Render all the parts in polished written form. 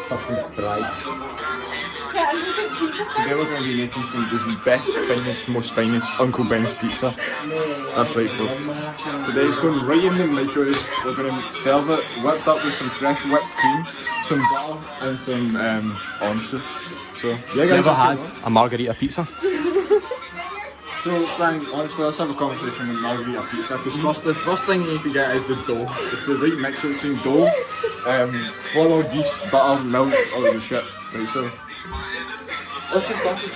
Fucking fried. Today we're going to be making some of the best, finest, most finest Uncle Ben's pizza. That's right, folks. Today's going right in the microwave. We're going to serve it whipped up with some fresh whipped cream, some butter and some orange juice. So, yeah guys, Never had a margarita pizza. So Frank, honestly, let's have a conversation with margarita pizza, because the first thing you need to get is the dough. It's the right mixture between dough, flour, yeast, butter, milk, all the shit. Right, so let's get started.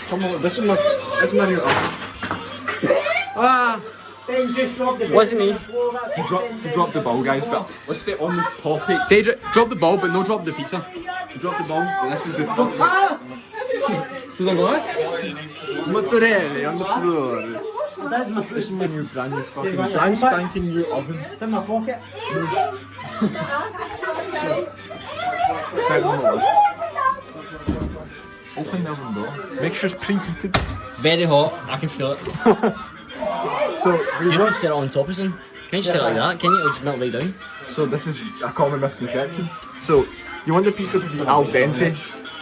Come on, this is my new Ah! Ben just dropped the Wasn't me. He dropped the ball, guys, but let's stay on the topic. They drop the ball, but no drop the pizza. He dropped the ball, but this is the Still on glass? mozzarella on the floor. This is my new brand new fucking brand spanking new oven. It's in my pocket. Step number one. Open the oven door. Make sure it's preheated. Very hot, I can feel it. So we You have want. to set it on top of something. Can you set it like that? Can you? Or just melt right down? So this is a common misconception. So you want the pizza to be al dente.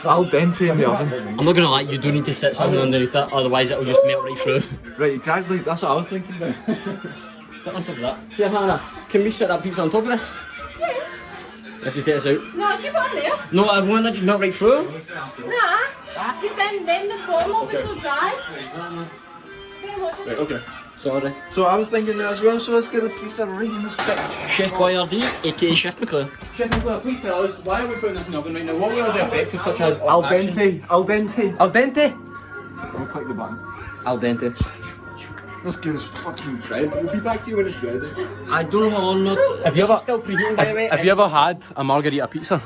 Al dente in the oven. I'm not gonna lie, you do need to set something underneath it, otherwise it'll just melt right through. Right, exactly. That's what I was thinking about. Sit on top of that. Here, Hannah, can we set that pizza on top of this? If you take this out. No, keep on there. No, I want it to just melt right through. Nah, because then the bottom will be so dry. Okay, watch it. Right, okay. Sorry. So I was thinking that as well, so let's get the pizza right in this bitch. Chef Boyardee, aka Chef McClure. Chef Monclair, please tell us, why are we putting this in the oven right now? What were the effects of such a Al dente. Al dente. Al dente? I'm gonna click the button. Al dente. Let's get this fucking bread. We'll be back to you when it's ready. I don't know how long not. Have you ever, Still preheating, by the way. have you ever had a margarita pizza?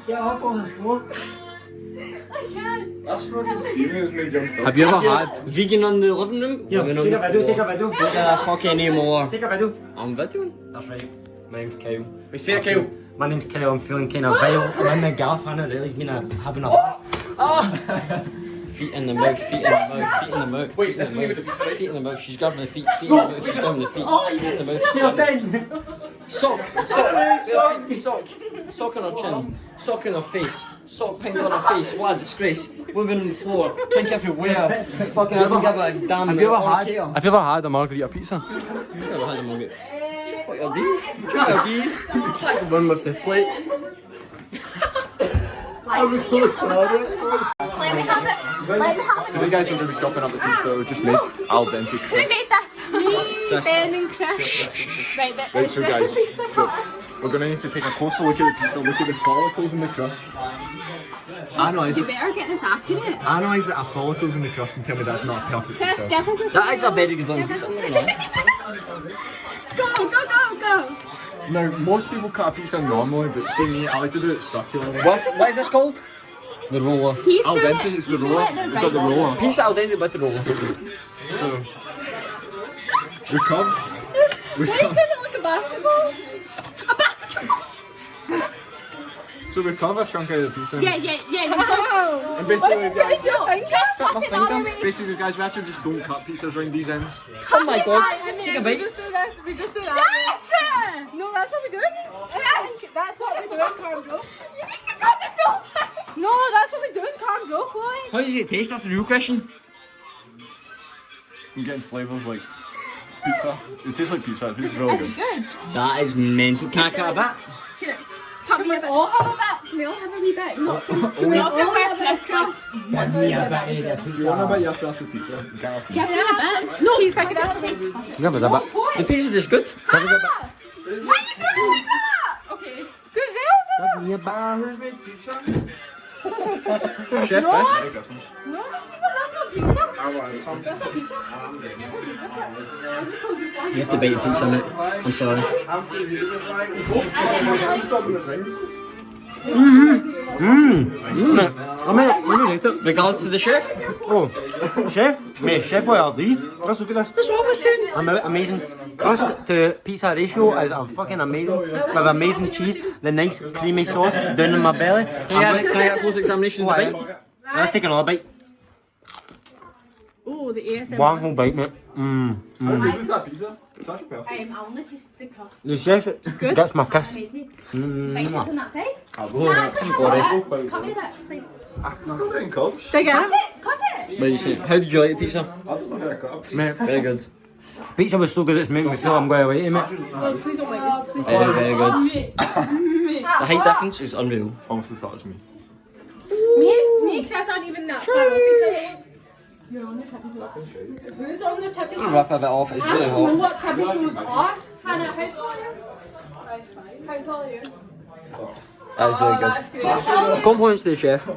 Get up on the floor. That's fucking serious, me jump. Have you ever had? Vegan on the living room? Here, Living on take a the video, floor. take a video. Don't give a fuck anymore. Take a video. I'm videoing. That's right. My name's Kyle. Wait, say it, Kyle. My name's Kyle, I'm feeling kind of vile. I'm in the gaff and it really's been having a Feet in the mouth, feet in the mouth, feet in the mouth. Wait, this is me with the pizza, right? Feet in the mouth, she's grabbing the feet, feet in the mouth, she's grabbing the feet, feet in the mouth. Here, Ben! Sock, sock on her chin, sock on her face, sock pink on her face, what a disgrace. Women on the floor, drink everywhere, fucking I don't give a damn. Have you ever had a margarita pizza? I've never had a margarita. What your deal? Take the one with the plate. I was so excited. Let me have it. Let me have it. So you guys are going to be chopping up the pizza we just made al dente Who crust. made this? Me, Ben and Chris. Right, that Right, is so the guys, pizza part. we're going to need to take a closer look at the pizza, look at the follicles in the crust. Analyse You it. better get this accurate. Analyse the follicles in the crust and tell me that's not a perfect Chris, pizza. give us a That is a very good one. Pizza, I'm not gonna lie. Go. Now, most people cut a pizza normally, but see me, I like to do it circular. What is this called? The roller. He's Al doing dente it. is the He's doing roller. it We've got the right. roller. Pizza al dente with the roller. So, recover. Why couldn't it look a basketball? A basketball. So we cover a chunk out of the pizza. Yeah. And basically, Just cut it all the way. basically, guys, we actually just don't cut pizzas around these ends. Oh my god. Take a bite. We just do that. Yes! No, that's what we do. Yes! That's what we do in Carm Grove. You need to cut the full thing. No, that's what we do in Carm Grove, Chloe. How does it taste? That's the real question. I'm getting flavours like pizza. It tastes like pizza. It tastes really Is it good. good? That is mental. Can I cut a bit? Here, cut me a bit. All have a bit. Can we all have a wee bit? No. Can we all have a bit of crust? Give me a bit of the If you pizza. want a bit, you have to ask the pizza. You can't ask me. Give me a bit. No, he's like that. Give us a bit. The pizza is good. Why are you doing like that? Okay. Good deal. Give me a bit. Who's made pizza? Chef Fish. No, that's not pizza. That's not pizza. You have to bite the pizza, mate. I'm sorry. Regards to the chef. Oh, Chef Boyardee. Let's look at this. That's what I was saying. Amazing. Crust to pizza ratio is fucking amazing. With amazing cheese, the nice creamy sauce down in my belly. Can I get a close examination of the bite? Let's take another bite. Oh, the ASMR. One whole bite, mate. How good is that pizza? It's actually perfect. I only taste the crust. The chef gets my kiss. Made me. Bite it on that side. Got Cut me that, please. it in cups. Dig in. Cut it. What do you say? How did you like the pizza? I don't know how to cut. Mate, Very good. pizza was so good it's making me feel I'm going away to mate. Oh, please don't bite it. Very, very good. The height difference is unreal. Almost as hard as me. Me and Chris aren't even that far off each other. You're on the tippy toes. Who's on the tippy I'm toes? gonna wrap a bit off, it's I really don't know hot. what tippy toes are. Hannah, how tall are you? 5'5". How tall are you? That was really good. Compliments to the chef.